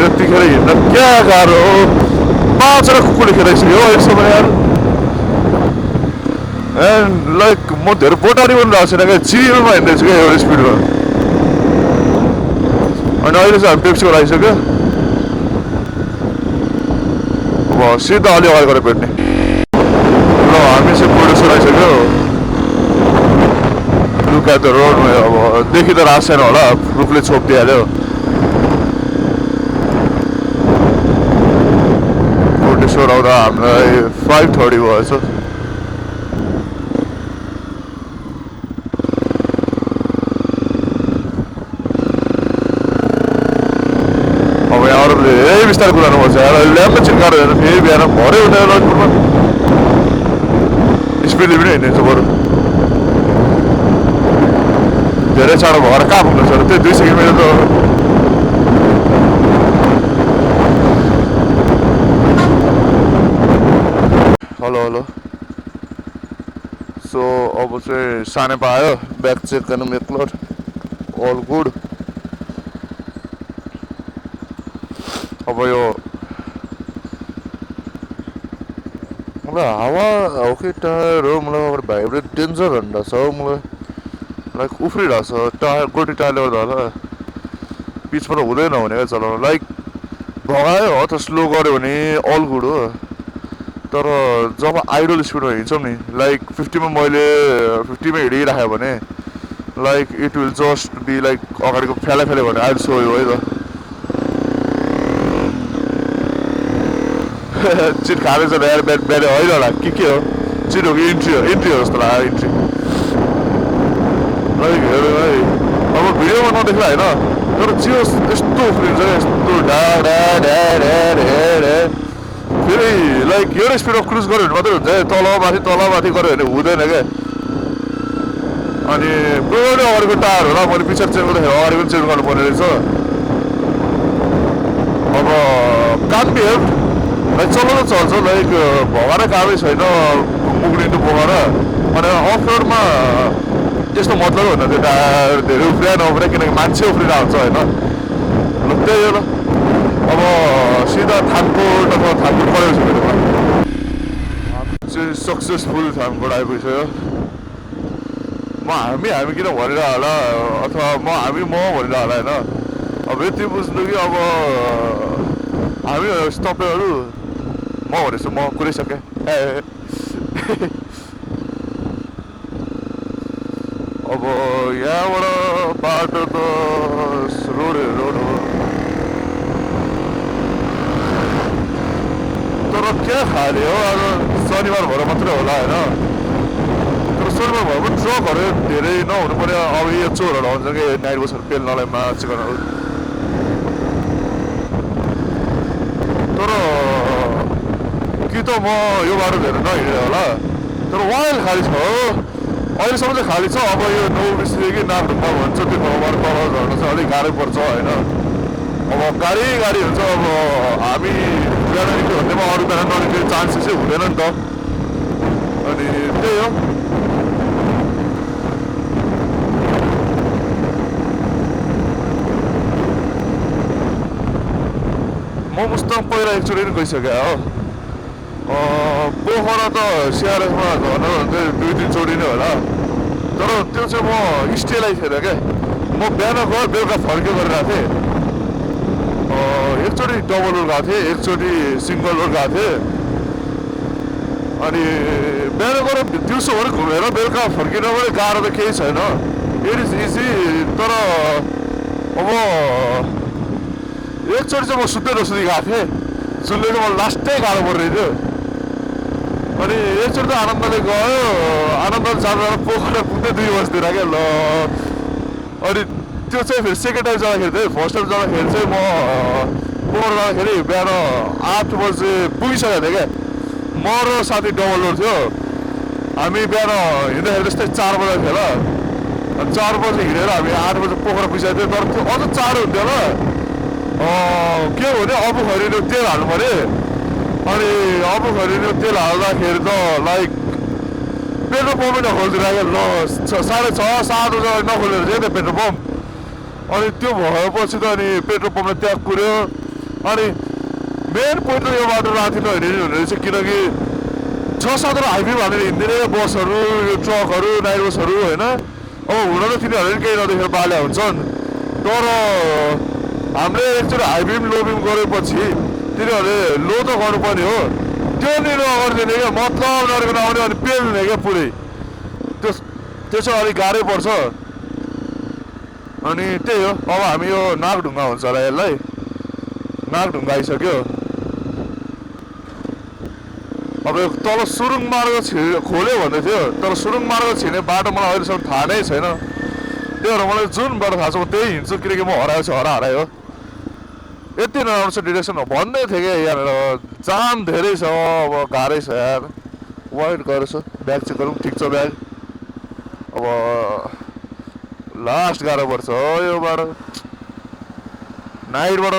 यतिखेर हिँड्न क्या गाह्रो हो 5वटा कुकुरले खेदाइसक्यो हो एक समय यार एन्ड लाइक म धेरै बोटानी पनि रहेको छैन क्या चिलमा हिँड्दैछु क्या एउटा स्पिडमा अनि अहिले चाहिँ हामी पेप्सीको लागिसक्यो अब सिधा अलि अगाडि गएर भेट्ने ल हामी चाहिँ प्रोड्युसर आइसक्यो लुक एट द रोड अब देखि त रास छैन होला रुखले छोपिदिइहाल्यो प्रोड्युसर आउँदा हामीलाई 5:30 भएछ अब यहाँ अरूले बिस्तारै कुदाउनुपर्छ यार ल्याम्प चिन्काएर हेर्नु फेरि बिहान भरे हुँदैन ललितपुरमा स्पिड लिमिट हिँड्दैछ बरु धेरै चाँडो भएर कहाँ पुग्नु छ त्यही 2 सेकेन्ड त हेलो हेलो सो अब चाहिँ सानेपा आयो ब्याक चेक गर्नु मेकलोड अल गुड अब यो मलाई हावा हो कि टायर हो मलाई भाइब्रेट डेन्जर भन्दैछ हौ मलाई लाइक उफ्रिरहेको छ टायर गोटी टायरले गर्दा होला पिचबाट हुँदैन भने क्या चलाउनु लाइक भगायो हो त स्लो गऱ्यो भने अल गुड हो तर जब आइडल स्पिडमा हिँड्छौँ नि लाइक 50मा मैले 50मा हिँडिराख्यो भने like it will just be like अगाडिको फ्याला फ्याले भने आइडल सो है त चिट खाँदैछ यार बिहान होइन होला के हो चिट हो कि इन्ट्री हो जस्तो लाग्यो इन्ट्री लाइक हेर्नु है अब भिडियोमा नदेख्ला होइन तर चियो यस्तो उफ्रिन्छ यस्तो फेरि लाइक एउटै स्पिडमा क्रुज गऱ्यो भने मात्रै हुन्छ तल माथि गऱ्यो भने हुँदैन क्या अनि पुरै अगाडिको टायर होला मैले पछाडि चेन्ज गर्दाखेरि अगाडि पनि चेन्ज गर्नुपर्ने रहेछ अब कान बी हेल्प लाइक चलाउनु चल्छ लाइक भगाएर कामै छैन उक्लिनु बोकेर अनि अफ रोडमा त्यस्तो मतलब हुँदैन त्यो टायर धेरै उफ्रिया नउफ्रिया किनकि मान्छे उफ्रिरहेको हुन्छ होइन ल त्यही हो ल अब सिधा थानकोट अथवा थानकोट परेको छ मेरोमा चाहिँ सक्सेसफुल थानकोट आइपुग्यो हामी किन भनिरह होला अथवा म भनिरह होला होइन अब यति बुझ्नु कि अब हामी तपाईँहरू म भनेछु म कुरिसकेँ अब यहाँबाट बाटो त रोड हो तर क्या खाले हो आज शनिबार भएर मात्रै होला होइन तर शनिबार भएर पनि ट्रकहरू धेरै नहुनु पर्यो अब यो चोरहरू आउँछ कि नाइट बसहरू पेल्नलाई चिकनहरू तर कि त म यो बाटो धेरै नहिँडेँ होला तर वाइल्ड खाली छ हो अहिलेसम्म चाहिँ खाली छ अब यो 9 कि नागढुङ्गा भन्छ त्यो ठाउँबाट तल झर्न चाहिँ अलिक गाह्रो पर्छ होइन अब गाडी हुन्छ अब हामी बिहान निक्ल्यो भन्दैमा अरू बिहान ननिक्ने चान्सेसै हुँदैन नि त अनि त्यही हो म मुस्ताङ पहिला एकचोटि पनि गइसकेँ हो पोखरा त सिआरएफमा झर्नु चाहिँ 2-3 चोटि नै होला तर त्यो चाहिँ म स्टेलाई थिएन क्या म बिहान गयो बेलुका फर्के गरिरहेको थिएँ एकचोटि डबल रोड गएको थिएँ एकचोटि सिङ्गल रोड गएको थिएँ अनि बिहान गएर दिउँसो भरि घुमेर बेलुका फर्किनु पनि गाह्रो त केही छैन इट इज इजी तर अब एकचोटि चाहिँ म सुत्दै नसुती गएको थिएँ सुत्दै चाहिँ मलाई लास्टै गाह्रो परिरहेको थियो अनि एकचोटि त आनन्दले गयो आनन्दले जाँदा पोखरा पुग्दै 2 बजीतिर क्या ल अनि त्यो चाहिँ फेरि सेकेन्ड टाइम जाँदाखेरि चाहिँ फर्स्ट टाइम जाँदाखेरि चाहिँ म पोखरा जाँदाखेरि बिहान 8 बजे पुगिसकेको थिएँ क्या म र साथी डबल रोड थियो हामी बिहान हिँड्दाखेरि त्यस्तै 4 बजे थियो होला अनि 4 बजे हिँडेर हामी 8 बजे पोखरा पुगिसकेको थियो तर त्यो अझ चाँडो हुन्थ्यो होला के हो भने अबु खरिनु तेल हाल्नु पऱ्यो अनि अबु खरिनु तेल हाल्दाखेरि त लाइक पेट्रोल पम्पै नखोलिदिरहेको ल 6:30 7 बजे नखोलेर चाहिँ त्यो पेट्रोल पम्प अनि त्यो भएपछि त अनि पेट्रोल पम्पले त्यहाँ कुर्यो अनि मेन पोइन्ट त यो बाटो राति नहिँड्ने हुने रहेछ किनकि 6-7 हाइवे भनेर हिँड्दैन बसहरू यो ट्रकहरू नाइट बसहरू होइन अब हुन त तिनीहरूले केही नदेखेर बाल्या हुन्छन् तर हामीले एकचोटि हाइवे लो बिम गरेपछि तिनीहरूले लो त गर्नुपर्ने हो त्यो नि नगरिदिने क्या मतलब नगरेको नआउने अनि पेल्ने क्या पुरै त्यसो अलिक गाह्रै पर्छ अनि त्यही हो अब हामी यो नागढुङ्गा हुन्छ होला यसलाई नागढुङ्गा आइसक्यो अब यो तल सुरुङ मार्ग खोल्यो भन्दै थियो तर सुरुङ मार्ग छिर्ने बाटो मलाई अहिलेसम्म थाहा नै छैन त्यही भएर मलाई जुन बाटो थाहा छ म त्यही हिँड्छु किनकि म हराएको छु हराइ हो यति नराम्रो छ डिरेक्सन भन्दै थिएँ क्या यहाँनिर जाम धेरै छ अब गाह्रै छ यार वेट गरेछ ब्याग चेक गरौँ ठिक छ ब्याग अब लास्ट गाह्रो पर्छ हो यो बाटो नाइटबाट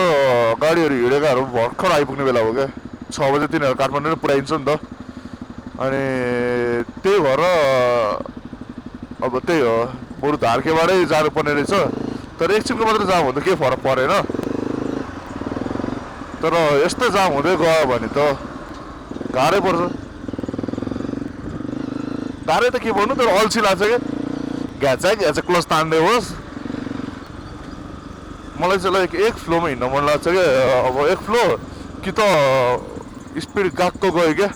गाडीहरू हिँडेकाहरू भर्खर आइपुग्ने बेला हो क्या 6 बजे तिनीहरू काठमाडौँ नै पुऱ्याइन्छ नि त अनि त्यही भएर अब त्यही हो बरु धार्केबाटै जानुपर्ने रहेछ तर एकछिनको मात्रै जाम हुँदा केही फरक परेन तर यस्तो जाम हुँदै गयो भने त गाह्रै पर्छ गाह्रै त के भन्नु तर अल्छी लाग्छ क्या घ्याचा क्लच तान्दै होस् मलाई चाहिँ लाइक एक फ्लोमा हिँड्न मन लाग्छ क्या अब एक फ्लो कि त स्पिड गएको गयो क्या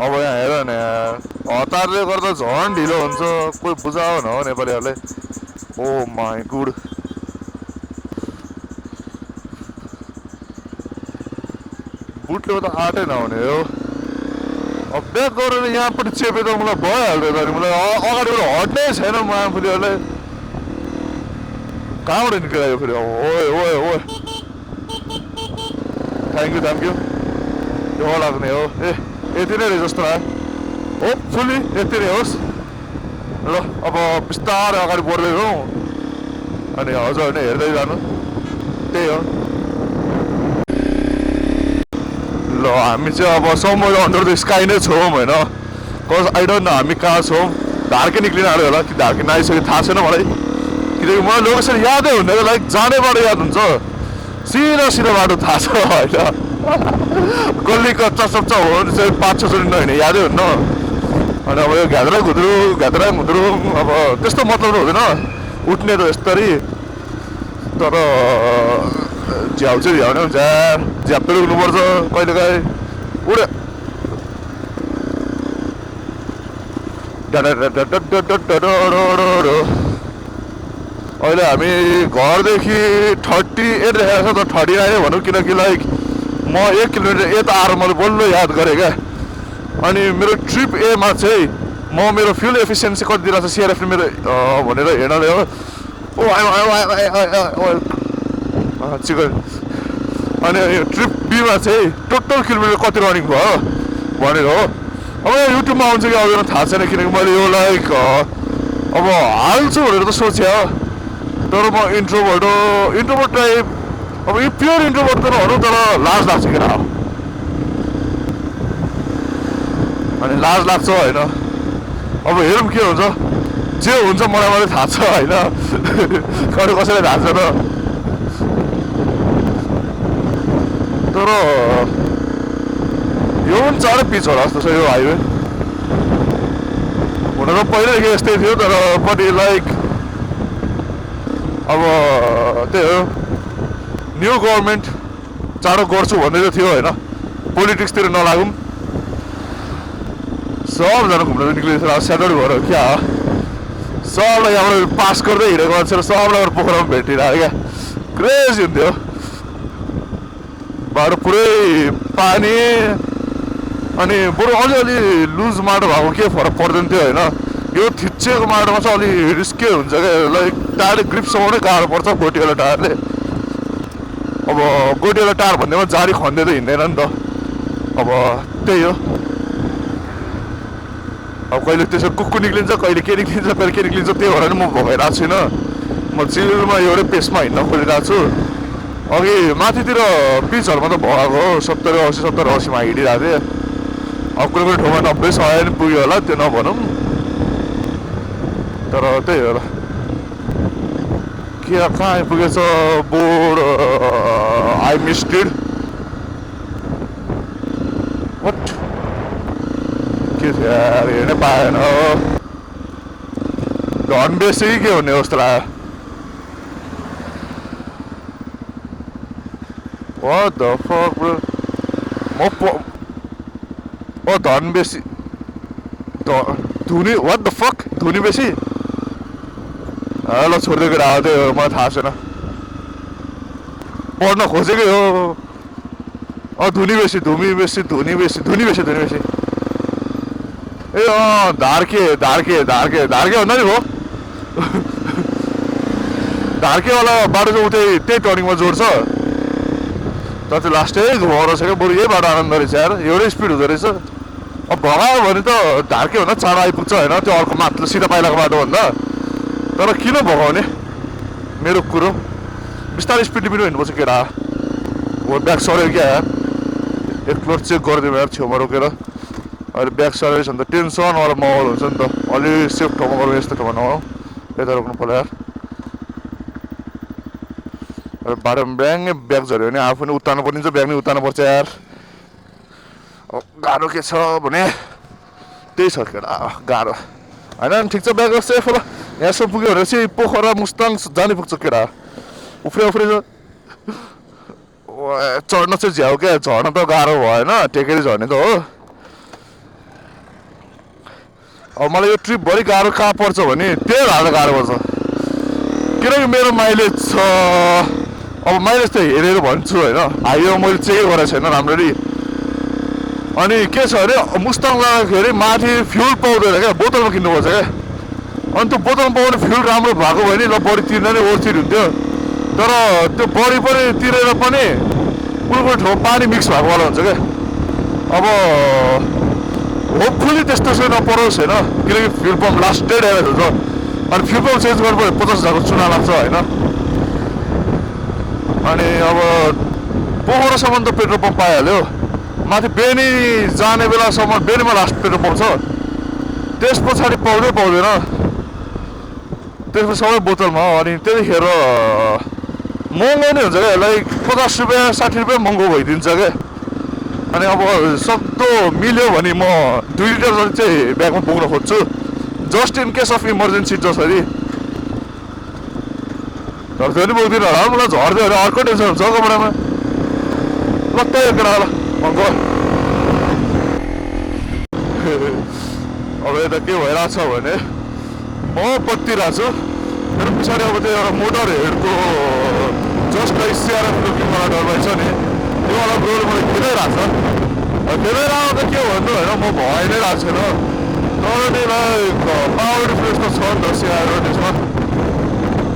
अब यहाँ हेर न हतारले गर्दा झन् ढिलो हुन्छ कोही बुझाओ न हो नेपालीहरूले ओ माई गुड बुटले त आँटै नहुने हो अब ब्याक गरेर यहाँपट्टि चेपे त मलाई भइहाल्यो त अनि मलाई अगाडिबाट हट्नै छैन म आफूले कहाँबाट निक्लायो फेरि ओए ओए ओए थ्याङ्क यू यो लाग्ने हो ए यति नै रहेछ जस्तो लाग्यो होपफुली यति नै होस् ल अब बिस्तारै अगाडि बढ्दै जाउँ अनि हजुर नै हेर्दै जानु त्यही हो ल हामी चाहिँ अब समवेयर अन्डर द स्काई नै छौँ होइन कज आई डोन्ट नो हामी कहाँ छौँ धार्के निक्लिन आयो होला कि धार्के नआइसक्यो थाहा छैन मलाई किनकि मलाई लोकेसन यादै हुँदैन लाइक जाने बाटो याद हुन्छ सिधा बाटो थाहा छ होइन गल्ली कच्चा सच्चा हो भने चाहिँ 5-6 चोटि नहिँड्ने यादै हुन्न अनि अब यो घ्याद्रा घुद्रु अब त्यस्तो मतलब हुँदैन उठ्ने त यस्तरी तर झ्याउ चाहिँ झ्याउने हुन्छ झ्याप्पै उठ्नुपर्छ कहिलेकाहीँ उड्यो अहिले हामी घरदेखि 38 देखाएको छ त 39 भनौँ किनकि लाइक म 1 किलोमिटर यता आएर मैले बल्ल याद गरेँ क्या अनि मेरो ट्रिप एमा चाहिँ म मेरो फ्युल एफिसियन्सी कति दिइरहेको छ सिआरएफले मेरो भनेर हेर्नले हो चिकन अनि ट्रिप बीमा चाहिँ टोटल किलोमिटर कति रनिङ भयो भनेर हो अब युट्युबमा आउँछ कि आउँदैन थाहा छैन किनकि मैले यो लाइक अब हाल्छु भनेर त सोचेँ तर म इन्ट्रोभर्ट टाइप अब यो प्योर इन्ट्रोभर्ट त नहुनु तर लाज लाग्छ किन अनि लाज लाग्छ होइन अब हेरौँ के हुन्छ जे हुन्छ मलाई मात्रै थाहा छ होइन अरू कसैलाई थाहा छैन तर यो पनि चाँडै पिच होला जस्तो छ यो हाइवे हुन त पहिल्यैदेखि यस्तै थियो तर पनि लाइक अब त्यही हो न्यू गभर्मेन्ट चाँडो गर्छु भन्दै थियो होइन पोलिटिक्सतिर नलागौँ सबजना घुम्न निक्लिएको थियो स्याटरडे भएर क्या सबलाई यहाँबाट पास गर्दै हिँडेको मान्छेहरू सबलाई पोखरामा भेटिरहेको क्या क्रेजी हुन्थ्यो बाटो पुरै पानी अनि बरु अलिअलि लुज माटो भएको के फरक पर्दैन थियो होइन यो थिचेको माटोमा चाहिँ अलि रिस्कै हुन्छ क्या लाइक टायरले ग्रिपसम्म नै गाह्रो पर्छ गोटीवाला टायरले अब गोटीवाला टायर भन्दैमा जारी खन्दै त हिँड्दैन नि त अब त्यही हो अब कहिले त्यसो कुक्कु निक्लिन्छ कहिले के निक्लिन्छ त्यही भएर नि म भगाइरहेको छुइनँ म चिलमा एउटै पेसमा हिँड्न खोजिरहेको छु अघि माथितिर पिचहरूमा त भएको 70-80मा हिँडिरहेको थिएँ अब कुनै ठाउँमा 90-100 नि पुग्यो होला त्यो नभनौँ तर त्यही हो कहाँ आइपुगेछ board I missed it what के थियो यार हेर्नै पाएन धन बेसी के हुने जस्तो लाग्यो What the fuck bro धन बेसी धुनी what the fuck धुनी बेसी ल छोडिदिएको राह त्यो मलाई थाहा छैन पढ्न खोजेकै हो धुनी बेसी ए धार्के भन्दा नि हो धार्केवाला बाटो चाहिँ उतै त्यही टर्निङमा जोड्छ तर त्यो लास्टै घुमाउँदो छ क्या बरु यही बाटो आनन्द रहेछ यार एउटै स्पिड हुँदो रहेछ अब भगायो भने त धार्के भन्दा चाँडो आइपुग्छ होइन त्यो अर्को मात्र सिधा पाइलाको बाटो भन्दा तर किन भगाउने मेरो कुरो बिस्तारै स्पिड पनि हिँड्नुपर्छ केटा हो ब्याग सर्यो क्या यार एकलोट चेक गरिदिउँ यार छेउमा रोकेर अहिले ब्याग सर्यो भने त टेन्सनवाला माहौल हुन्छ नि त अलि सेफ ठाउँमा गरौँ यस्तो ठाउँमा नगरौँ यता रोक्नु पर्यो यार बाटोमा ब्याङ्गै ब्याग झऱ्यो भने आफू पनि उत्तानो परिन्छ ब्याग नै उत्तानो पर्छ यार अब गाह्रो के छ भने त्यही छ केटा गाह्रो होइन ठिक छ ब्याग सेफ होला यहाँसम्म पुग्यो भने चाहिँ पोखरा मुस्ताङ जानै पुग्छ केटा उफ्रे चढ्न चाहिँ झ्याउ क्या झर्न त गाह्रो भएन टेकेरै झर्ने त हो अब मलाई यो ट्रिपभरि गाह्रो कहाँ पर्छ भने त्यही हाल्दा गाह्रो पर्छ किनकि मेरो माइलेज छ अब माइलेज त हेरेर भन्छु होइन हाइवे मैले चेकै गरेको छैन राम्ररी अनि के छ अरे मुस्ताङ लाँदाखेरि माथि फ्युल पाउँदैन क्या बोतलमा किन्नुपर्छ क्या अनि त्यो बोतलमा पाउने फ्युल राम्रो भएको भयो नि ल बढी तिर्दा नै ओर्थिर हुन्थ्यो तर त्यो बढी पनि तिरेर पनि कुनै ठाउँ पानी मिक्स भएकोवाला हुन्छ क्या अब होपफुली त्यस्तो चाहिँ नपरोस् होइन किनकि फ्युल पम्प लास्टै ड्यामेज हुन्छ अनि फ्युल पम्प चेन्ज गर्नु पऱ्यो 50,000को चुना लाग्छ होइन अनि अब पोखरासम्म त पेट्रोल पम्प पाइहाल्यो माथि बेनी जाने बेलासम्म बेनीमा लास्ट पेट्रोल पम्प छ त्यस पछाडि पाउँदैन त्यसमा सबै बोतलमा हो अनि त्यतिखेर महँगो नै हुन्छ क्या लाइक 50 रुपियाँ 60 रुपियाँ महँगो भइदिन्छ क्या अनि अब सक्दो मिल्यो भने म 2 लिटर जति चाहिँ ब्यागमा बोक्न खोज्छु just in case of emergency जसरी तर त्यो पनि बोक्दिनँ होला मलाई झर्दियो भने अर्को टेन्सन हुन्छ कपडामा लत्तै केटा ल अङ्क अब यता के भइरहेछ भने म बत्तिरहेको छु तर पछाडि अब त्यो एउटा मोटर हेडको जस्ट लाइक सिआरएफ लुकिङवाला डरबाइ छ नि त्योवाला ब्रोले मलाई खेलाइरहेको त के भन्नु होइन म भइ नै रहेको छैन तर नि लाइक पावर डिफ्रेन्स त छ नि त सिआरएफ त्यसमा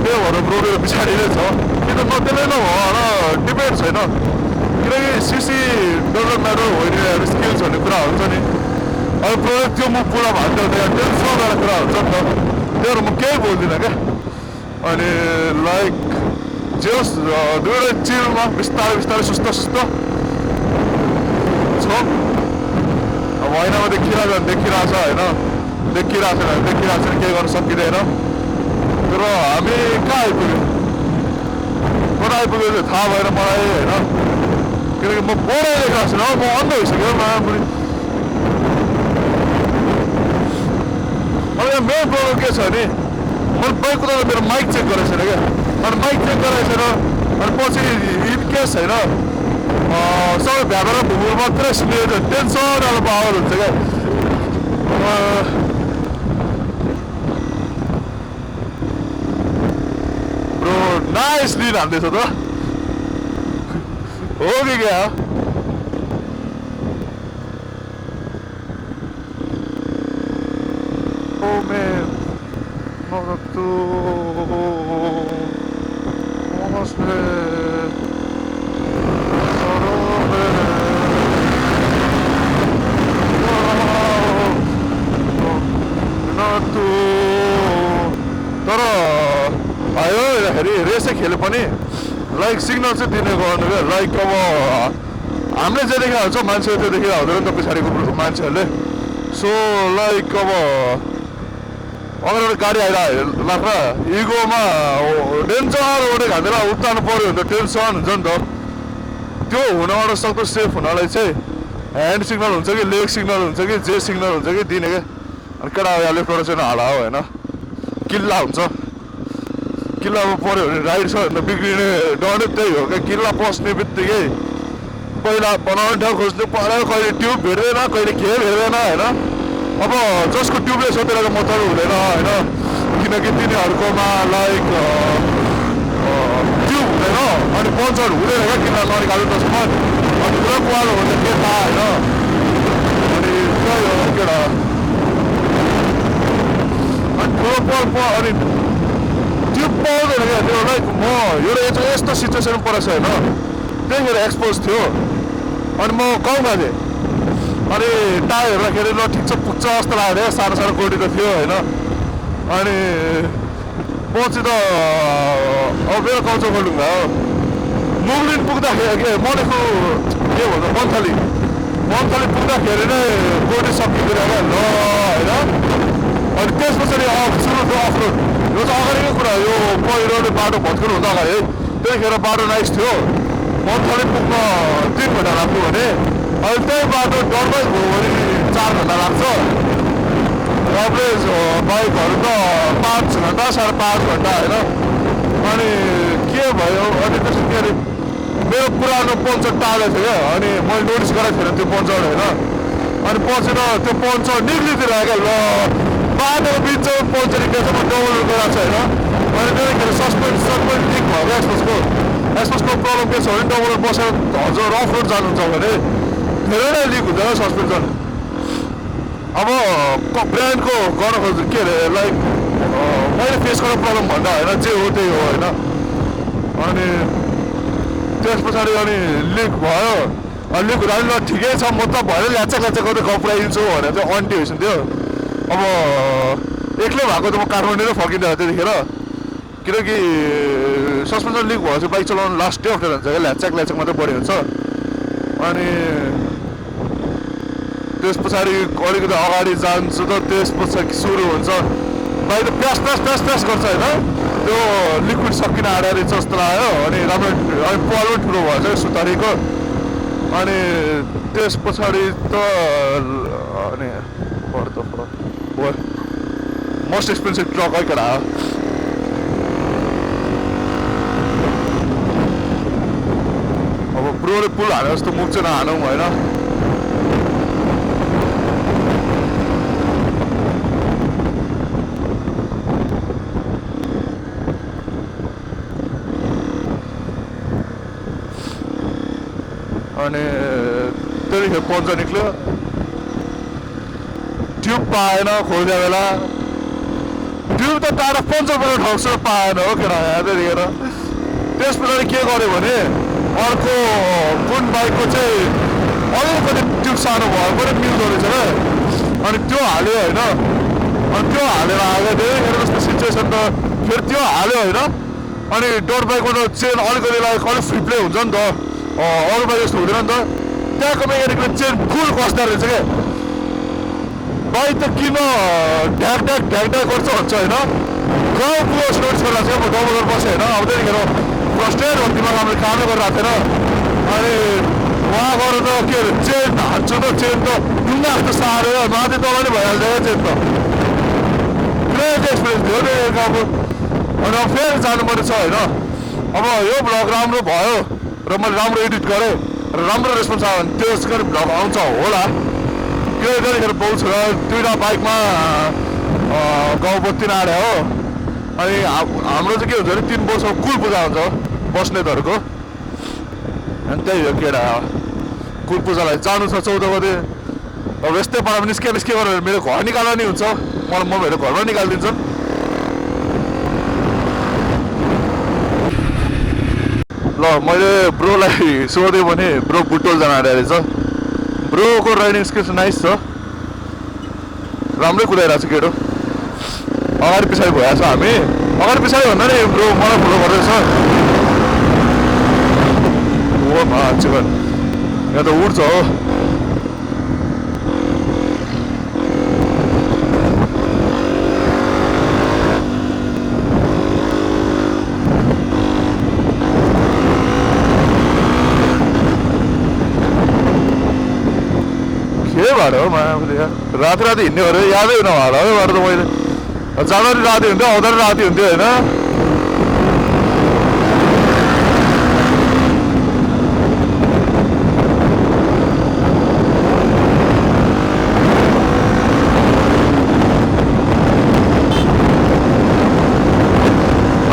त्यही भएर ब्रोले पछाडि नै छ कि त नदेले नै होला डिपेन्ड छैन किनकि सिसी डजन्ट म्याटर होइन स्किल्स भन्ने कुरा हुन्छ नि अब ब्रोले त्यो म पुरा भन्थ्यो त्यहाँ टेन्सन गरेर कुरा हुन्छ नि त त्यही भएर म केही बोल्दिनँ क्या अनि लाइक जे होस् दुवै चिलमा बिस्तारै सुस्त छ अब ऐनामा देखिरहेछ होइन देखिरहेको छैन केही गर्न सकिँदैन तर हामी कहाँ आइपुग्यो थाहा भएन मलाई होइन किनकि म बोर्डै देखाएको छैन म अन्ध भइसक्यो नराम्रो अब यहाँ मेन प्रब्लम के छ भने मैले बाइक कुदाउँदा मेरो माइक चेक गरेको छैन क्या अनि माइक चेक गरेको छैन अनि पछि इन केस होइन सबै भ्याएर भुमुर मात्रै सुनेर टेन्सन अब पावर हुन्छ क्या ब्रो नाइस दिन हाल्दैछ त हो कि क्या ओ man no tu तर आयो हेरी रेसै खेले पनि लाइक सिग्नल चाहिँ दिने गर्नु क्या लाइक अब हामीले जे देखाएको छ मान्छेले त्यो देखिरहेको हुँदैन नि त पछाडिको मान्छेहरूले सो लाइक अब अगाडिबाट गाडी आइरहेको लाग्छ इगोमा डेन्जर ओडेको हामीलाई उतार्नु पऱ्यो भने त टेन्सन हुन्छ नि त त्यो हुनबाट सक्दो सेफ हुनलाई चाहिँ ह्यान्ड सिग्नल हुन्छ कि लेग सिग्नल हुन्छ कि जे सिग्नल हुन्छ कि दिने क्या अनि केटा लेफ्टबाट चाहिँ हाला हो होइन किल्ला हुन्छ किल्लामा पऱ्यो भने राइट छ भने बिग्रिने डर नै त्यही हो क्या किल्ला पस्ने बित्तिकै पहिला बनाउने ठाउँ खोज्नु पऱ्यो कहिले ट्युब भेट्दैन कहिले के भेट्दैन होइन अब जसको ट्युबलेस हो त्यसलाई मतलब हुँदैन होइन किनकि तिनीहरूकोमा लाइक ट्युब हुँदैन अनि पङ्चर हुँदैन क्या किन ननिकाल्नु त्यसमा अनि पुरा पालो हुन्छ के थाहा होइन अनि त्यही हो केटा अनि ठुलो अनि ट्युब पाउँदैन क्या त्यो लाइक म एउटा यस्तो सिचुएसन परेको छ होइन त्यहीँनिर एक्सपोज थियो अनि म गाउँमा थिएँ अनि टायर हेर्दाखेरि ल ठिक छ पुग्छ जस्तो लाग्यो सानो सानो गोडी त थियो होइन अनि पछि त अब मेरो गाउँ चाहिँ खोल्डुङ्गा हो मुगलिन पुग्दाखेरि के मलेको के भन्छ मन्थली पुग्दाखेरि नै गोडी सकिँदैन क्या ल होइन अनि त्यस पछाडि सुरु थियो अफरोड यो चाहिँ अगाडिकै कुरा यो पहिरोले बाटो भत्किनु हुँदा अगाडि है त्यतिखेर बाटो नाइस थियो मन्थली पुग्न 3 घन्टा लाग्थ्यो भने अहिले त्यही बाटो डरमै भयो भने 4 घन्टा लाग्छ एभरेज बाइकहरू त 5 घन्टा 5.5 घन्टा होइन अनि के भयो अनि त्यसो के अरे मेरो पुरानो पङ्चर टालेको थियो क्या अनि मैले नोटिस गरेको थिएन त्यो पङ्चर होइन अनि पछि त त्यो पङ्चर निक्लिदिएर क्या ल बाटोको बिचमा पङ्चर निक्लिन्छ म डबल गएको छ होइन अनि त्यतिखेर सस्पेन्ड लिक भयो क्या एक्सपोजको प्रब्लम के छ भने डबल बसेर हजुर अफ रोड जानुहुन्छ भने धेरै नै लिक हुँदैन सस्पेन्सन अब ब्रान्डको गर्न खोज्छु के अरे लाइक मैले फेस गर्ने प्रब्लम भन्दा होइन जे हो त्यही हो होइन अनि त्यस पछाडि अनि लिक भयो अनि लिक हुँदा पनि ल ठिकै छ म त भएर ल्याचा गर्दै गफ पुऱ्याइदिन्छु भनेर चाहिँ अन्टी होइसन थियो अब एक्लै भएको त म काठमाडौँ नै फर्किँदै त्यतिखेर किनकि सस्पेन्सन लिक भएपछि बाइक चलाउनु लास्ट डे अफ्टर हुन्छ क्या ल्याचाक मात्रै बढी हुन्छ अनि त्यस पछाडि अलिकति अगाडि जान्छु त त्यस पछाडि सुरु हुन्छ बाइक त प्यास गर्छ होइन त्यो लिक्विड सकिन आँटारी जस्तो लाग्यो अनि राम्रो अनि पाल पनि ठुलो भएछ सुतारीको अनि त्यस पछाडि त अनि मोस्ट एक्सपेन्सिभ ट्रक है केटा अब ब्रोले पुल हाने जस्तो मुख चाहिँ नहानौँ होइन अनि त्यतिखेर पन्चर निक्ल्यो ट्युब पाएन खोल्ने बेला ट्युब त टाढा पन्चर पनि ठाउँछ पाएन हो केटा त्यतिखेर त्यस पछाडि के गर्यो भने अर्को कुन बाइकको चाहिँ अलिकति ट्युब सानो भयो पनि मिल्दो रहेछ क्या अनि त्यो हाल्यो होइन अनि त्यो हालेर आयो त्यतिखेर जस्तो सिचुएसन त फेरि त्यो हाल्यो होइन अनि डोर बाइकको त चेन अलिकति अलिक फ्री प्ले हुन्छ नि त अरू बाइक जस्तो हुँदैन नि त त्यहाँको मेकानिकले चेन फुल कस्दा रहेछ क्या बाइक त किन ढ्याक गर्छ भन्छ होइन गाउँ पुगोस् नोटिस गरिरहेको छ म डबल बसेँ होइन अब त्यतिखेर फ्रस्ट्रेट हो दिमाग हामीले कामै गरिरहेको थिएन अनि उहाँ गएर त के अरे चेन हान्छु त चेन त ढुङ्गा जस्तो साह्रो माथि तल नै भइहाल्छ क्या चेन त ग्रेट एक्सपिरियन्स थियो नि अब अनि अब फेरि जानुपर्ने छ होइन अब यो भ्लग राम्रो भयो र मैले राम्रो एडिट गरेँ र राम्रो रेस्पोन्स आयो भने त्यस गरी भ्लग आउँछ होला त्यतिखेर बहुत छ 2टा बाइकमा गाउँ बत्ती नआडे हो अनि हाम्रो चाहिँ के हुन्छ भने 3 वर्षको कुल पूजा हुन्छ बस्नेतहरूको अनि त्यही हो केटा कुल पूजालाई जानु छ 14 गते अब यस्तै पारामा निस्के गरेर मेरो घर निकाल्दा नि हुन्छ मलाई मम्मीहरू घरमा निकालिदिन्छ ल मैले ब्रोलाई सोधेँ भने ब्रो बुटोल जान आँटेको रहेछ ब्रोको राइडिङ स्किल्स नाइस छ राम्रै कुदाइरहेको छ केटो अगाडि पछाडि भइरहेको छ हामी अगाडि पछाडि भन्दा नि ब्रो मलाई फलो गर्दैछ हो चिकन यहाँ त उड्छ हो बाटो हो मायाले राति राति हिँड्ने अरे यादै नभएर है बाटो त मैले जाँदा नि राति हुन्थ्यो आउँदा नि राति हुन्थ्यो होइन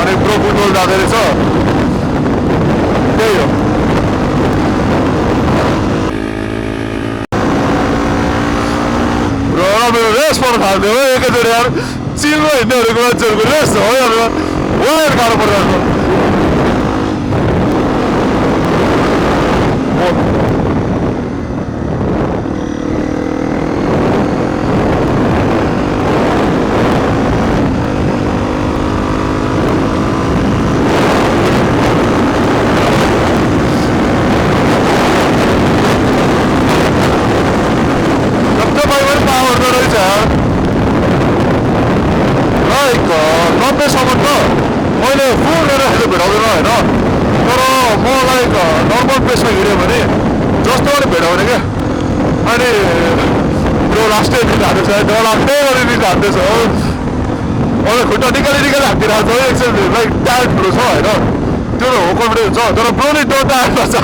अनि प्रो फुटबल जाँदो रहेछ त्यही हो मेरो रेस पर्नु थाल्थ्यो हो एकैचोटि यार चिलमा हिँड्नेहरूको मान्छेहरूको रेस हो यार वायर गाह्रो परिरहेको खुट्टा निकाली हान्दिरहेको छ एकछिन लाइक टायर्ड ठुलो छ होइन त्यो हो कन्फिडेन्स छ तर ब्रोले त्यो टायर्डमा छ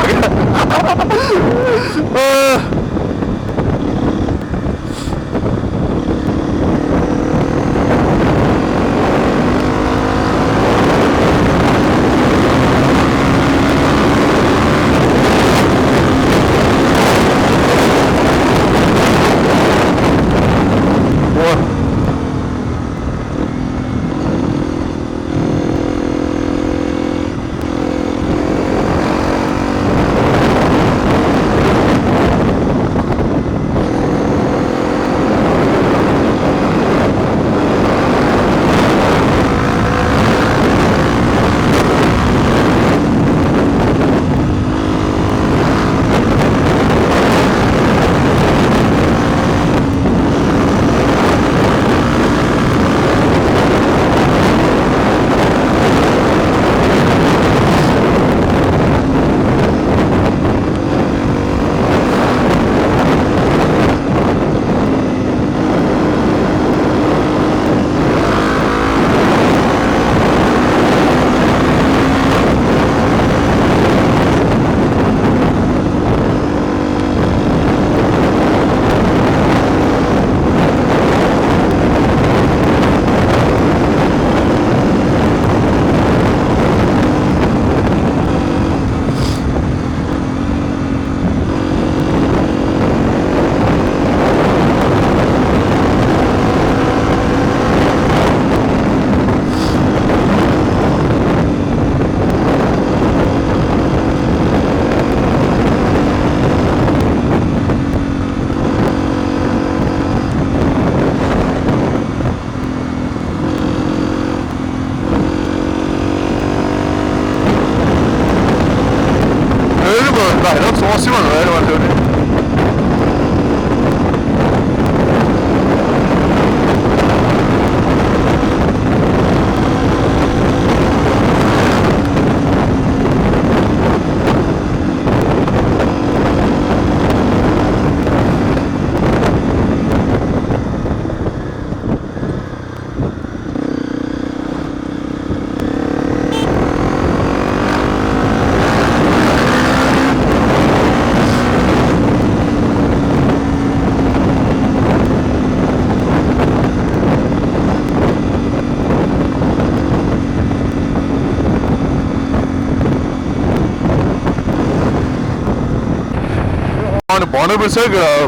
भनेपछि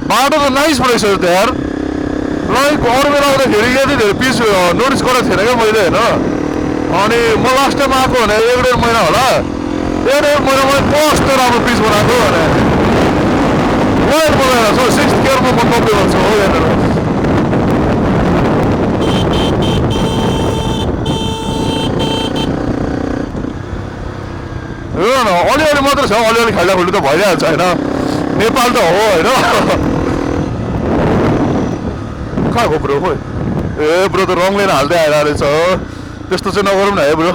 बाटो त नाइस रहेछ त यार लाइक अरू बेला आउँदाखेरि यति धेरै पिस नोटिस गरेको थिएन क्या मैले होइन अनि म लास्ट टाइम आएको भने 1-1.5 महिना होला 1-1.5 महिनामा कस्तो राम्रो पिस बनाएको भने वेट बनाएर छ 6th गियरमा म 90 गर्छु हो यहाँनिर अलिअलि मात्र छ अलिअलि खाइला खुल्ली त भइहाल्छ होइन नेपाल त हो होइन कहाँ हो ब्रो खोइ ए ब्रो त रङ लिन हाल्दै आएर रहेछ त्यस्तो चाहिँ नगरौँ न है ब्रो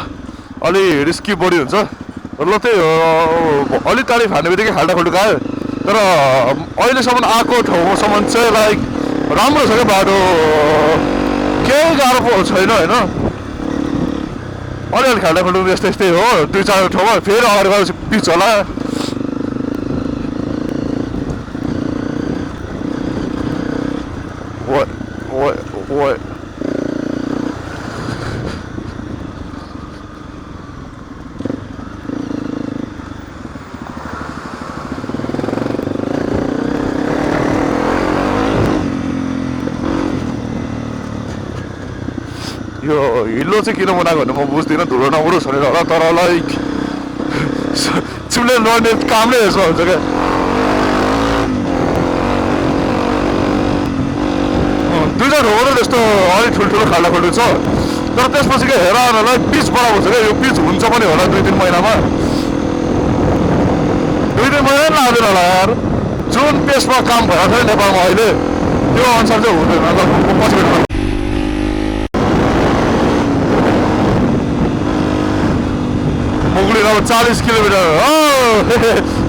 अलि रिस्की बढी हुन्छ ल त्यही हो अलि तारिफ हान्ने बित्तिकै खाल्टा खुल्टु गयो तर अहिलेसम्म आएको ठाउँसम्म चाहिँ लाइक राम्रो छ क्या बाटो, केही गाह्रो छैन होइन। अलिअलि खाल्डा खुल्डु यस्तै यस्तै हो, 2-4 ठाउँमा फेरि अगाडि गएपछि पिच होला। यो हिल्लो चाहिँ किन बनाएको भने म बुझ्दिनँ, धुलो नउडोस् भनेर होला। तर लाइक चिप्ले लड्ने काम नै यसो हुन्छ क्या। दुईवटा ढोको त्यस्तो अलिक ठुल्ठुलो खाल्डा खुल्डु छ, तर त्यसपछि के हेर लाइक पिच बनाएको छ क्या। यो पिच हुन्छ पनि होला 2-3 महिनामा, 2-3 महिना पनि लाग्दैन होला यार। जुन पेसमा काम भएको छ नेपालमा अहिले त्यो अनुसार चाहिँ हुँदैन। पछि मुगलिन अब 40 किलोमिटर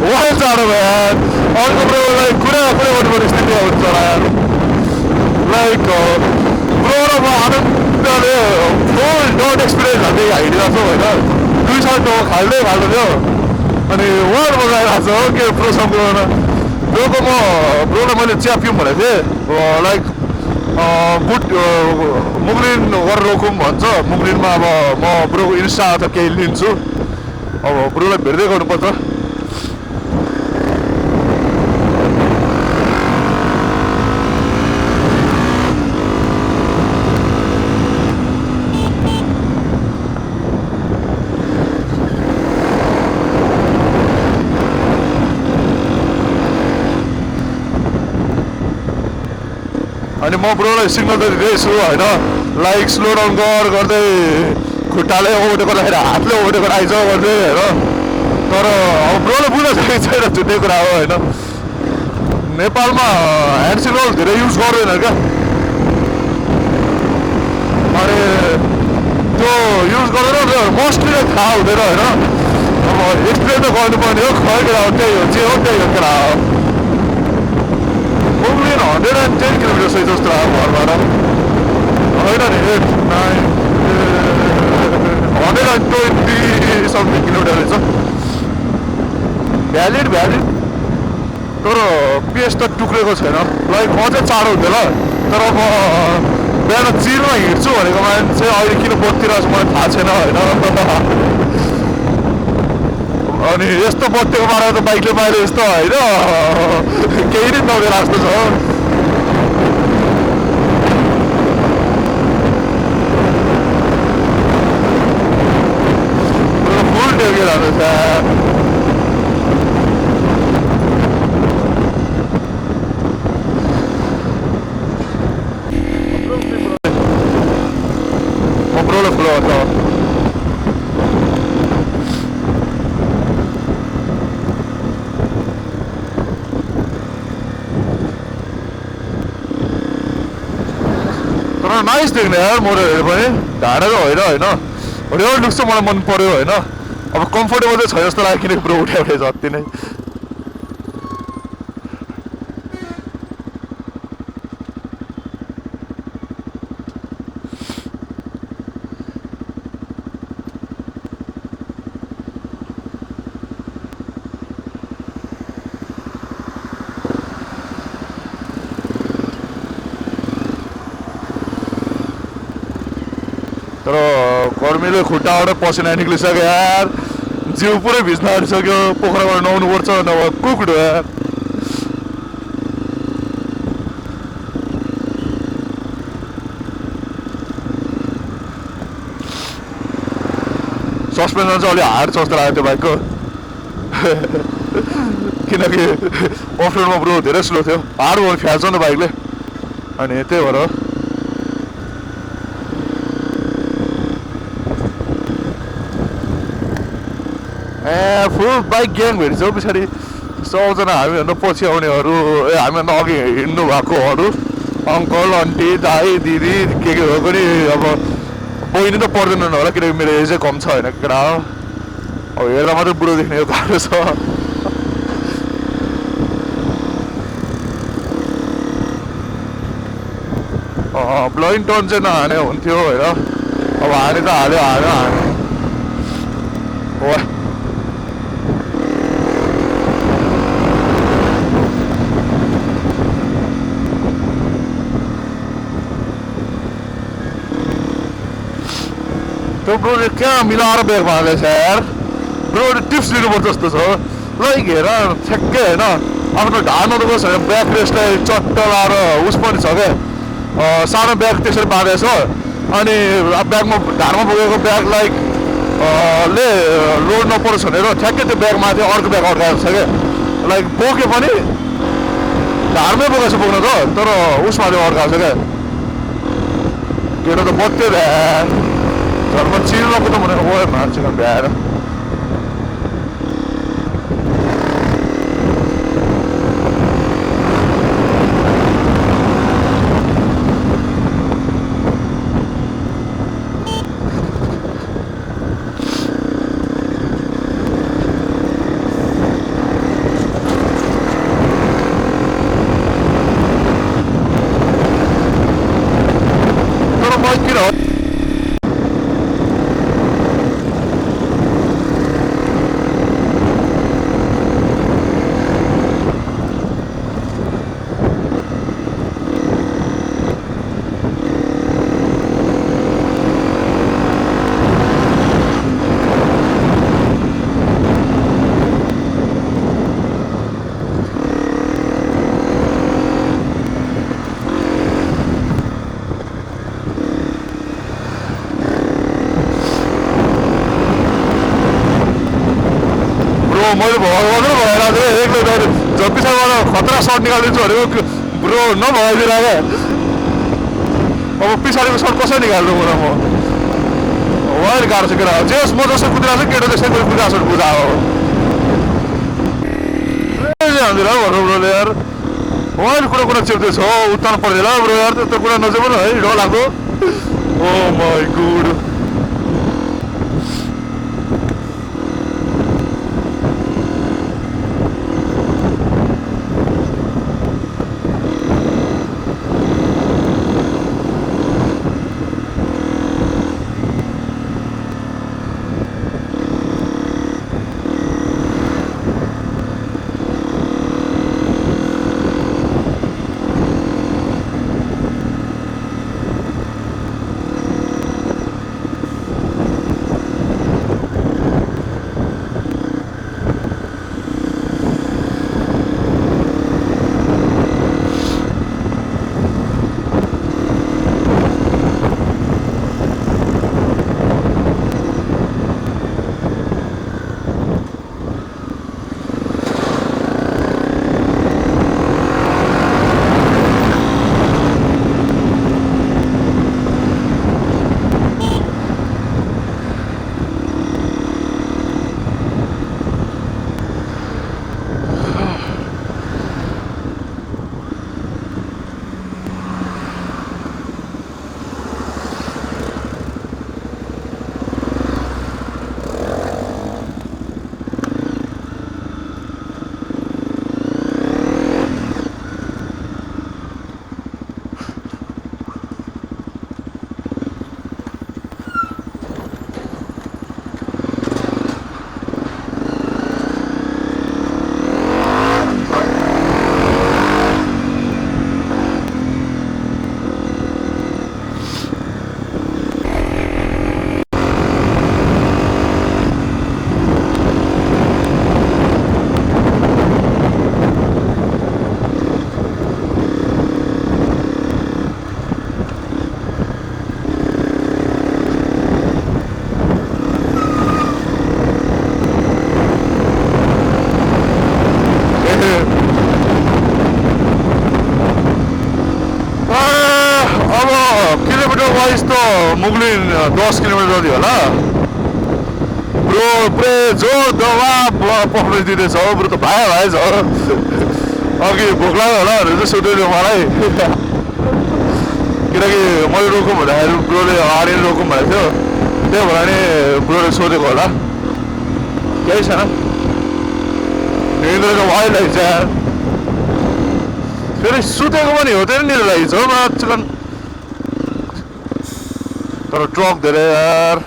वाइल टाढो भयो यार। अर्को ब्रोलाई कुरा गर्नुपर्ने स्थिति हुन्छ होला यार। लाइक ब्रो र म आनन्दले फुल डट एक्सपिरियन्स हाल्दै हिँडिरहेको छौँ होइन। 2 साल खाल्दै थियो अनि वार्ड बगाइरहेको छ हो के प्रोसँग ब्रोको ब्रोलाई मैले चिया पिउँ भनेको थिएँ। लाइक बुट मुगलिन गरेर रोकौँ भन्छ। मुगलिनमा अब म ब्रोको इन्स्टा अथवा केही लिन्छु, अब ब्रोलाई भेट्दै गर्नुपर्छ। अनि म ब्रोलाई सिग्नल त दिँदैछु होइन, लाइक स्लो डाउन गर्दै खुट्टाले ओभरटेक गर्दाखेरि हातले ओभरटेक आइज गर्दै होइन। तर अब ब्रोले बुझ्न सकेको छैन, छुट्टै कुरा हो होइन। नेपालमा ह्यान्ड सिग्नल धेरै युज गर्दैन क्या। अनि त्यो युज गर्दैन, मोस्टली थाहा हुँदैन होइन। अब एक्सप्लेन त गर्नुपर्ने हो, खै कुरा हो त्यही हो, जे हो त्यही हो कुरा हो। मुगलिन 110 किलोमिटर सही जस्तो आयो घरबाट होइन नि। 120 समथिङ किलोमिटर रहेछ। भ्यालिड तर पेस त टुक्रेको छैन। लाइक अझै चाँडो हुन्थ्यो ल। तर म बिहान चिरमा हिँड्छु भनेको मान्छे अहिले किन बत्तिरहेको छ मलाई थाहा छैन होइन। अनि यस्तो बत्तीको बारेमा त बाइकले पाइले यस्तो होइन, केही नै नदेर जस्तो छ। फुल टेकेर जान्छ। म ब्रोलाई फुल गर्छ। नाइस देख्ने यार मोडलहरू पनि, ढाडा त होइन होइन। रियल लुक्स चाहिँ मलाई मन पर्यो होइन। अब कम्फोर्टेबल चाहिँ छ जस्तो लाग्यो किनकि ब्रो उठ्याउने जति नै। तर गर्मीले खुट्टाबाट पसिना निक्लिसक्यो यार, जिउ पुरै भिज्न आँटिसक्यो। पोखराबाट नुहाउनु पर्छ नभए कुक्ड हो यार। सस्पेन्सन चाहिँ अलि हार्ड जस्तो लाग्यो त्यो बाइकको किनकि अफरोडमा ब्रो धेरै स्लो थियो। हार्ड भयो फ्याल्छ नि बाइकले, अनि त्यही भएर फुल बाइक ग्याङ भेटिन्छौँ पछाडि 100जना हामीभन्दा पछि आउनेहरू, हामीभन्दा अघि हिँड्नु भएकोहरू, अङ्कल आन्टी दाई दिदी के हो पनि। अब बहिनी त पर्दैन होला किनकि मेरो एजै कम छ होइन केटा हो। अब हेर्दा मात्रै बुढो देख्ने यो गाह्रो छ। ब्लोइङ टर्न चाहिँ नहाने हुन्थ्यो होइन अब हाने त हाल्यो हो त्यो ब्रोले क्या मिलाएर ब्यागमा हालेछ यार ब्रोले टिप्स दिनुपर्छ जस्तो छ ल हेर ठ्याक्कै होइन आफ्नो ढाड्नु बस् होइन ब्याग रेस्टलाई चट्ट लाएर उस पनि छ क्या सानो ब्याग त्यसरी बाँधेछ अनि ब्यागमा ढाडमा बोकेको ब्यागलाई ले लोड नपरोस् भनेर ठ्याक्कै त्यो ब्यागमाथि अर्को ब्याग अड्काएको छ क्या लाइक बोके पनि ढाडमै बोकेको छ बोक्न त तर उसमाथि अड्काएको छ क्या केटा त बत्यो घरमा चिल्लोको त भनेको गयो मान्छेको भ्याएर मैले भगवान भएर एक्लै पछाडिबाट खतरा सर्ट निकालिदिन्छु भनेको ब्रो नभइदिएर क्या अब पछाडिको सर्ट कसरी निकाल्नु कुरा म उहाँले गाह्रो छ केटा जे म जस्तो कुदिरहेको छु केटा त्यसै गरी कुदिरहेको छ बुझा हो हान्दिनँ भन्नु ब्रोले यार उहाँले कुरा चेप्दैछ उत्तान पर्दैन ब्रो यार त्यस्तो कुरा नचेप्नु है ढो लाग्दो ओ माई गुड मुगलिन 10 किलोमिटर जति होला ब्रो पुरै जोर दवा पक्रिदिँदैछ हो ब्रो त भाइ छ अघि भोक लाग्यो होला भनेर चाहिँ सोध्यो मलाई किनकि मैले रोकौँ भन्दाखेरि ब्रोले अगाडि रोकौँ भनेको थियो त्यही भएर नि ब्रोले सोधेको होला केही छैन निन्द्रा त भइरहेछ फेरि सुतेको पनि हो त्यही निन्द्रा लागेको छ चिकन तर ट्रक धेरै यार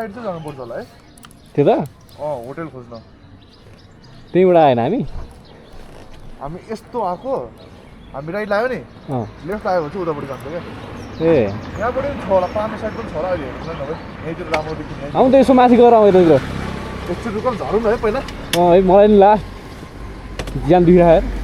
साइड चाहिँ जानुपर्छ होला है त्यो त होटल खोज्न त्यहीँबाट आएन हामी यस्तो आएको हामी राइट लाग्यो नि लेफ्ट लाग्यो भने चाहिँ उतापट्टि जान्छ क्या ए यहाँबाट पनि छ होला पानी साइड पनि छ होला अहिले हेर्नु न यहीँतिर राम्रो देखिने आउँ त यसो माथि गएर आउँ यतातिर एकचोटि रुकम झरौँ न है पहिला है मलाई नि ला ज्यान दुखिरहेको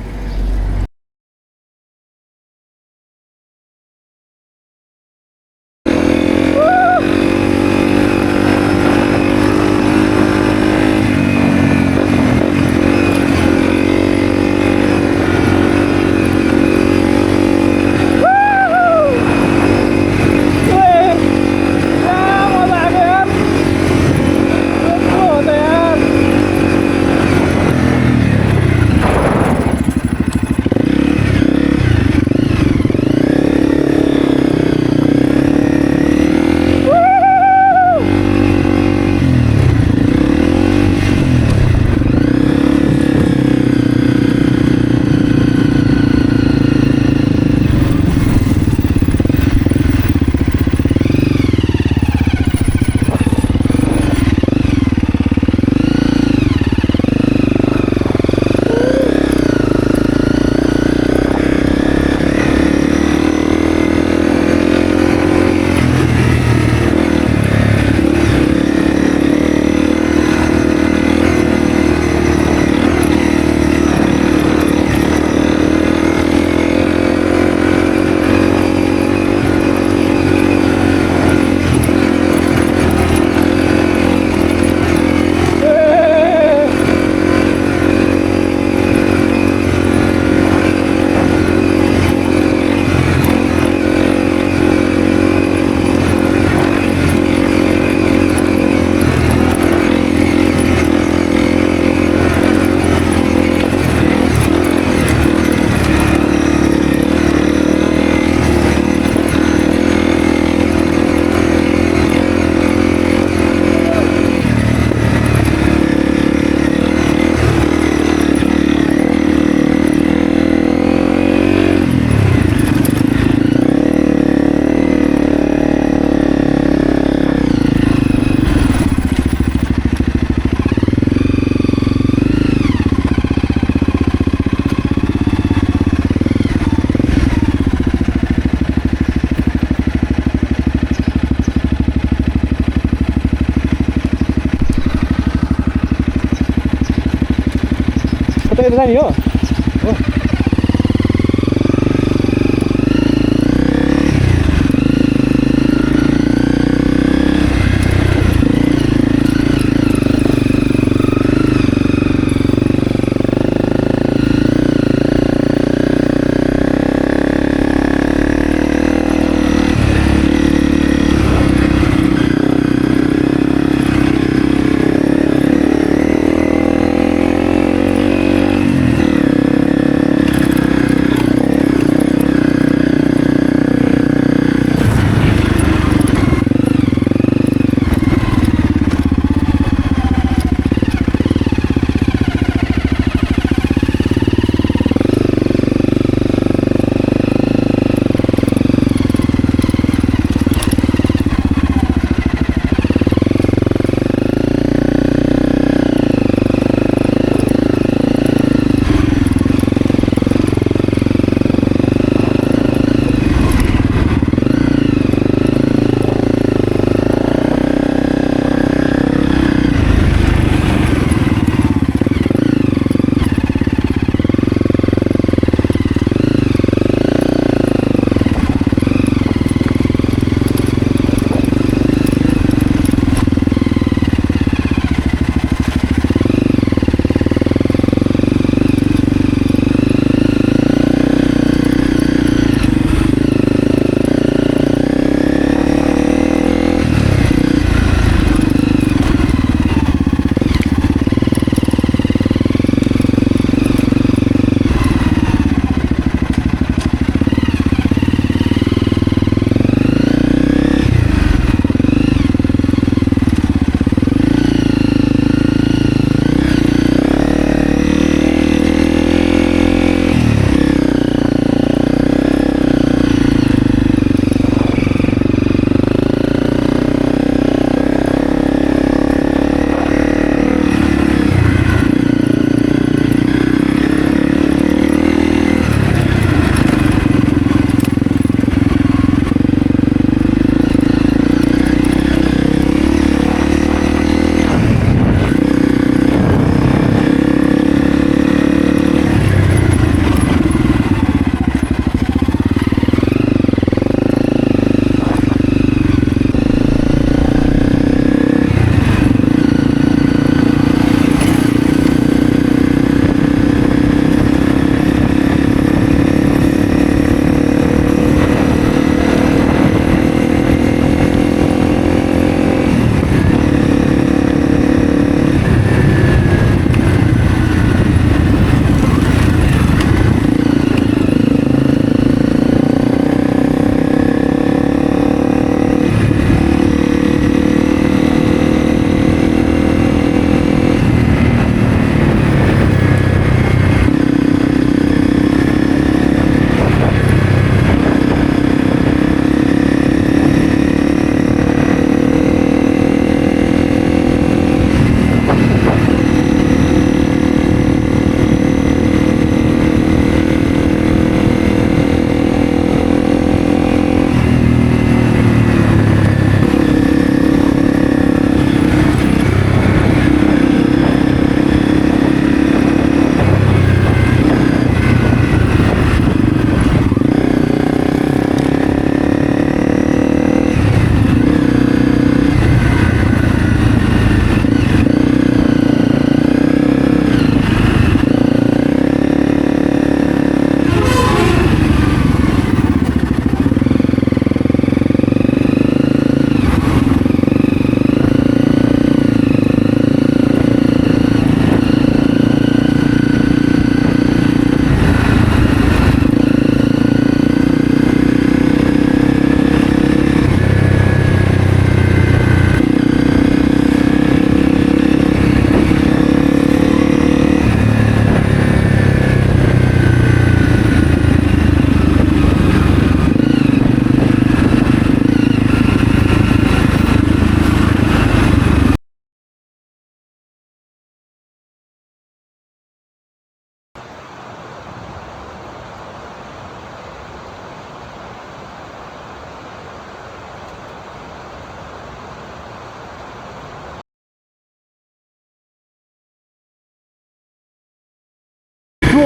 यता जाने हो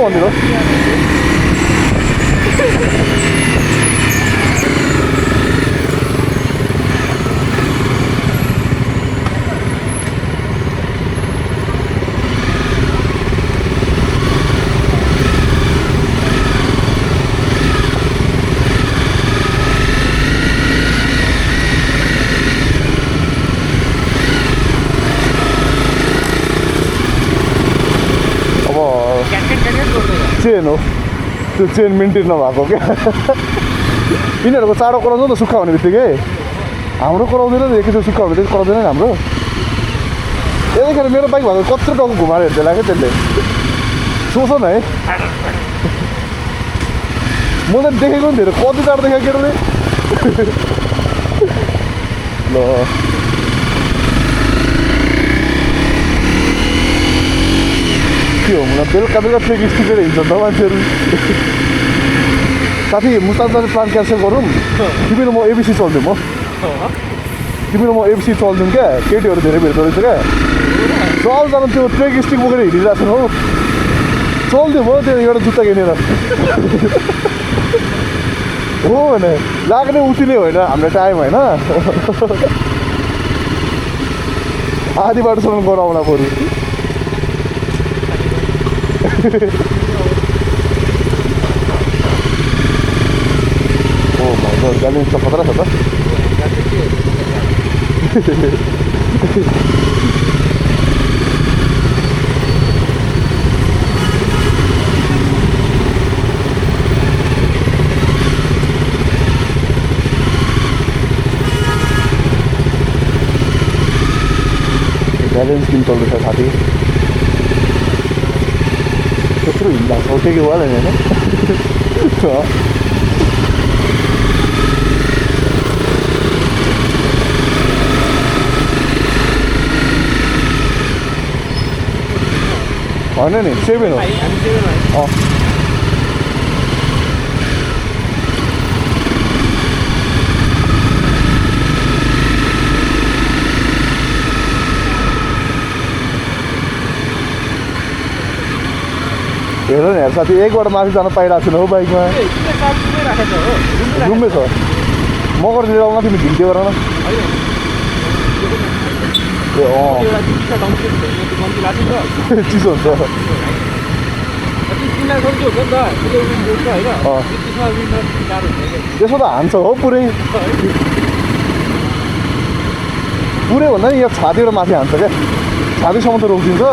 भन्दिनु चेन हो त्यो चेन मेन्टेन नभएको क्या यिनीहरूको चाँडो कराउँछ नि त सुक्खा हुने बित्तिकै हाम्रो कराउँदैन नि एकैचोटि सुक्खा हुने बित्तिकै कराउँदैन नि हाम्रो यतिखेर मेरो बाइक भएको कत्रो टाउको घुमाएर हेर्दैन क्या त्यसले सोच न है म त देखेको नि धेरै कति टाढो देखेको केटाले ल के हो मलाई बेलुका ट्रेक स्टिकेर हिँड्छ त मान्छेहरू साथी मुस्ताङ जाने प्लान क्यान्सल गरौँ तिमी र म एबिसी चल्दिउँ म तिमी र म एबिसी चल्दिउँ क्या केटीहरू धेरै भेट्दो रहेछ क्या चलजना त्यो ट्रेक स्टिक बोकेर हिँडिरहेको छ हौ चल्दिउँ हो त्यो एउटा जुत्ता किनेर हो भने लाग्ने उतिले होइन हाम्रो टाइम होइन आधी बाटोसम्म गराउला बरु Oh my god, galing sa patras ata? Galing skin tol sa sathi. त्यत्रो हिँड्दा सौटेको भयो नि होइन नि 7 हो हेर नि हेर साथी एकबाट माथि जान पाइरहेको छैन हौ बाइकमा रुममै छ मगर लिएर आउन तिमी ढिल्टी गर न चिसो हुन्छ त्यसो त हान्छ हो पुरै भन्दा नि यहाँ छातीबाट माथि हान्छ क्या छातीसम्म त रोकिदिन्छ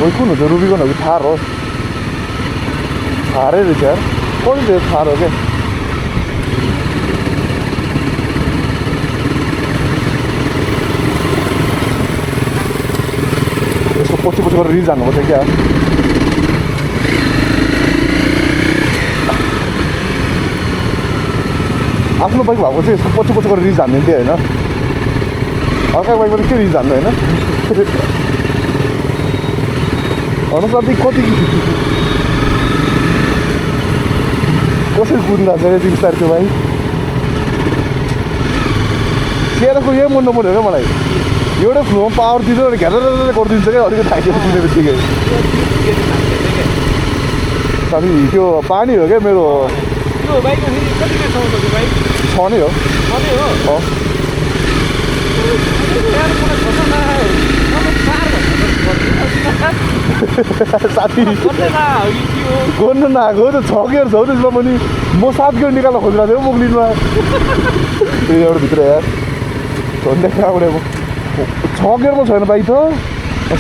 कोही कुन हुन्छ रुबिकन हो कि थार हो थारै रहेछ यार कति थियो थार हो क्या यसको पछि पछि गरेर रिज हान्नुपर्छ क्या आफ्नो बाइक भएको चाहिँ यसको पछि पछि गरेर रिज हान्दिन्थ्यो होइन अर्को बाइकबाट के रिज हान्नु होइन अनुसारले कति कसरी कुद्नु लाग्छ अरे 3 तारिकको भाइ केराको यही मन नपर्यो क्या मलाई एउटै फ्लोमा पावर दिँदैन घेरेर गरिदिन्छ क्या अलिकति थाइदिएर दिने बित्तिकै साथी त्यो पानी हो क्या मेरो छ नै हो साथी गर्नु नआएको त 6 गियर छ त्यसमा पनि म 7 गियर निकाल्न खोजिरहेको थिएँ मुगलिनमा एउटा भित्र यार झन्डै कहाँबाट 6 गियरमा छैन बाइक त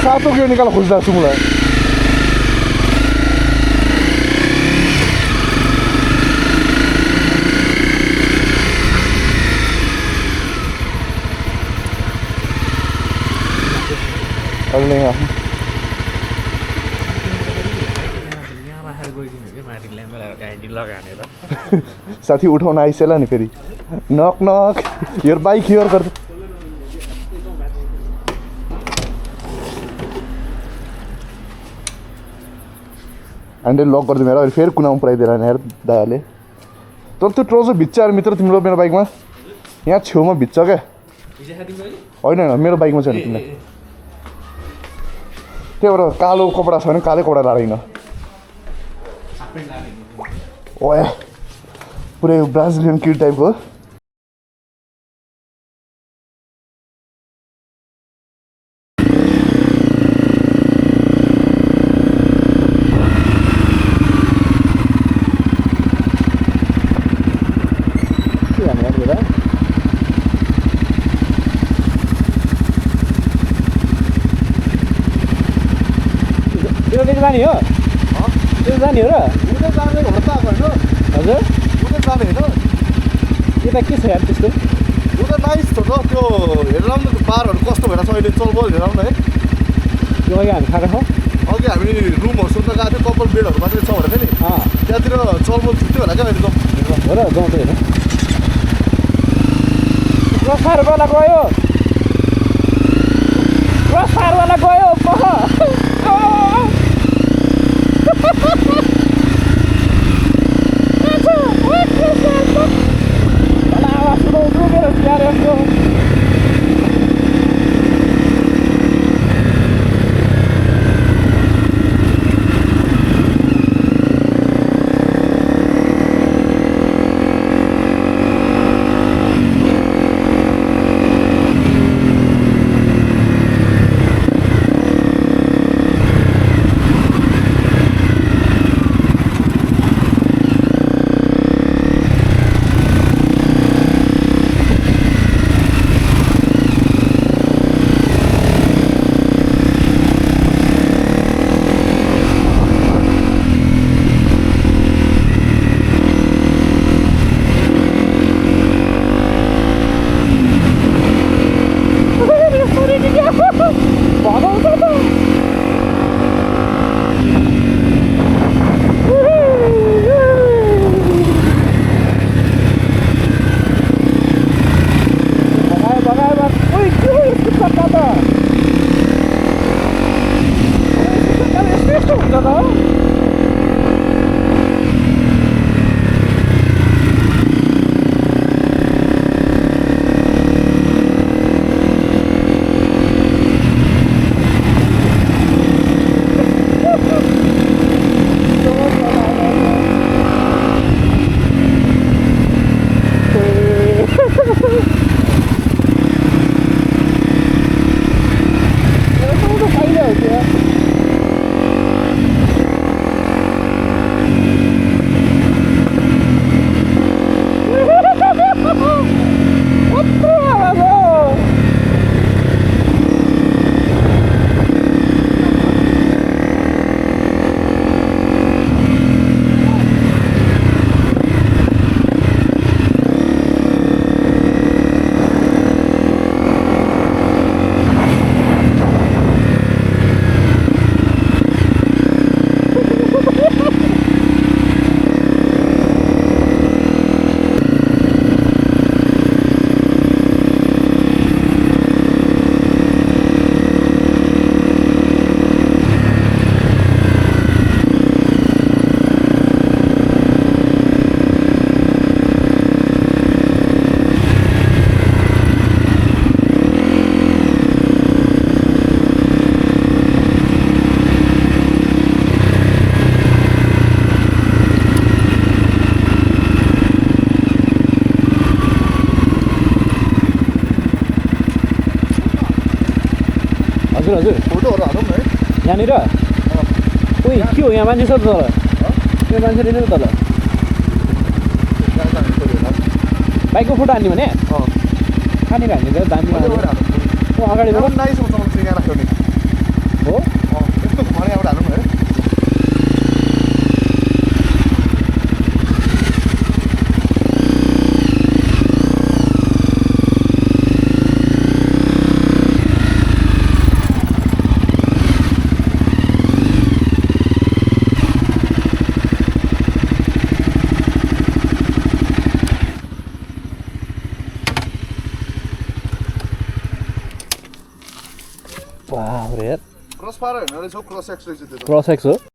7औं गियर निकाल्न खोजिरहेको छु मलाई अहिले यहाँ साथी उठाउन आइसकेला नि फेरि नक नक योर बाइक हियर गर्छ ह्यान्डल लक गरिदिनु मेरो अहिले फेरि कुनामा पुऱ्याइदिएर यार दायाले तर त्यो ट्राउजर भिज्छ यार मित्र तिम्रो मेरो बाइकमा यहाँ छेउमा भिज्छ क्या होइन होइन मेरो बाइकमा छैन तिमीलाई त्यही भएर कालो कपडा छ भने कालै कपडा लाँदैन ओए पुरै ब्राजिलियन किड टाइपको जाने हो त्यो जाने हो र उनीहरू जाने हो त होइन हजुर उनीहरू जाने होइन यता के छ यार त्यस्तो उनीहरू नाइस छ त त्यो हेरेर न बारहरू कस्तो भएर छ अहिले चलबल हेरौँ न है त्यो अघि हामी खाएको ठाउँ अघि हामी रुमहरू सोध्न गएको थियो कपाल बेडहरू मात्रै छ भनेर नि त्यहाँतिर चलबल छुट्यो होला क्या अहिले हो र जाउँ त हेर रसारवाला गयो रसारवाला गयो कह आवाज सुनाउँछु मेरो प्यारो हजुर हजुर फोटोहरू हालौँ न है यहाँनिर उही के हो यहाँ मान्छे छ त तल त्यो मान्छे रहेछ त तल बाइकको फोटो हान्ने भने कहाँनिर हान्ने त दामी अगाडिबाट नाइस हुन्छ यहाँ राख्यो नि हो यस्तो घुमाउने यहाँबाट हालौँ न है वाह रे क्रस फायर होइन रहेछ क्रस एक्स रहेछ त्यो क्रस एक्स हो